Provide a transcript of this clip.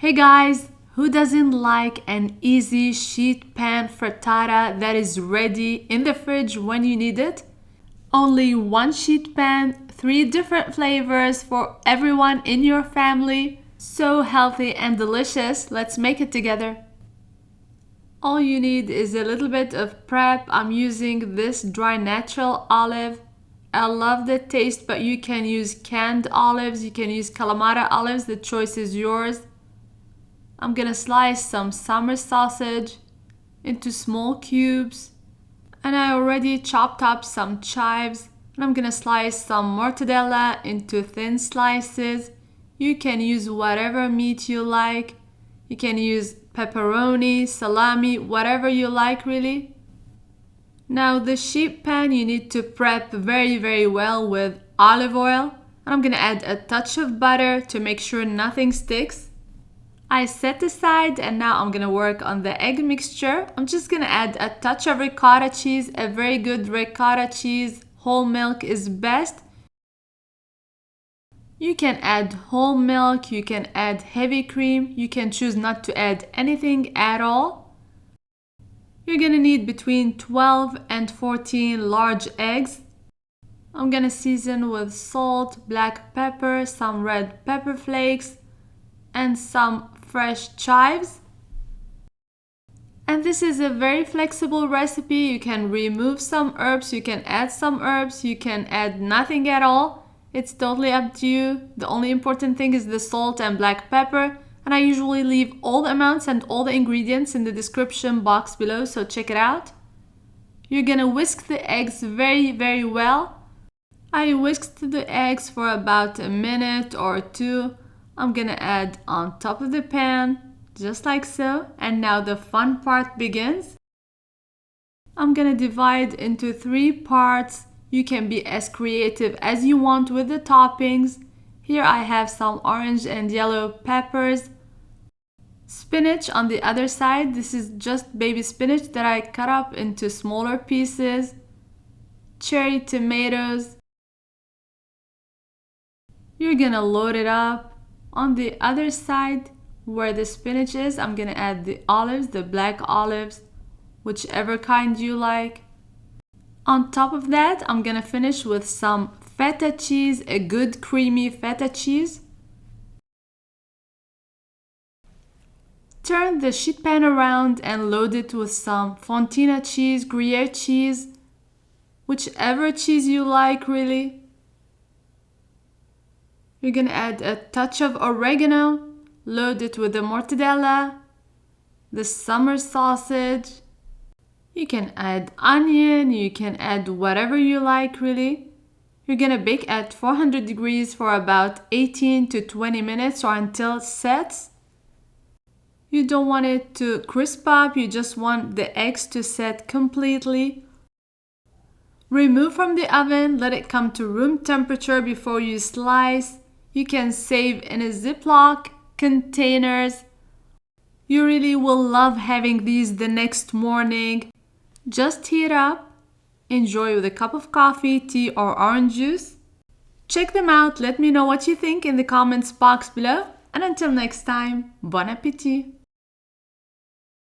Hey guys, who doesn't like an easy sheet pan frittata that is ready in the fridge when you need it? Only one sheet pan, 3 different flavors for everyone in your family. So healthy and delicious. Let's make it together. All you need is a little bit of prep. I'm using this dry natural olive. I love the taste, but you can use canned olives, you can use Kalamata olives, the choice is yours. I'm gonna slice some summer sausage into small cubes, and I already chopped up some chives, and I'm gonna slice some mortadella into thin slices. You can use whatever meat you like. You can use pepperoni, salami, whatever you like really. Now the sheet pan you need to prep very well with olive oil, and I'm gonna add a touch of butter to make sure nothing sticks. I set aside, and now I'm gonna work on the egg mixture. I'm just gonna add a touch of ricotta cheese, a very good ricotta cheese. Whole milk is best. You can add whole milk, you can add heavy cream, you can choose not to add anything at all. You're gonna need between 12 and 14 large eggs. I'm gonna season with salt, black pepper, some red pepper flakes, and some fresh chives. And this is a very flexible recipe. You can remove some herbs, you can add some herbs, you can add nothing at all. It's totally up to you. The only important thing is the salt and black pepper, and I usually leave all the amounts and all the ingredients in the description box below, so check it out. You're gonna whisk the eggs very well. I whisked the eggs for about a minute or two. I'm gonna add on top of the pan, just like so, and now the fun part begins. I'm gonna divide into 3 parts. You can be as creative as you want with the toppings. Here I have some orange and yellow peppers. Spinach on the other side. This is just baby spinach that I cut up into smaller pieces. Cherry tomatoes. You're gonna load it up. On the other side, where the spinach is, I'm gonna add the olives, the black olives, whichever kind you like. On top of that, I'm gonna finish with some feta cheese, a good creamy feta cheese. Turn the sheet pan around and load it with some fontina cheese, gruyere cheese, whichever cheese you like really. You're gonna add a touch of oregano, load it with the mortadella, the summer sausage. You can add onion, you can add whatever you like really. You're gonna bake at 400 degrees for about 18 to 20 minutes or until it sets. You don't want it to crisp up, you just want the eggs to set completely. Remove from the oven, let it come to room temperature before you slice. You can save in a ziplock containers. You really will love having these the next morning. Just heat up, enjoy with a cup of coffee, tea, or orange juice. Check them out, let me know what you think in the comments box below. And until next time, bon appétit!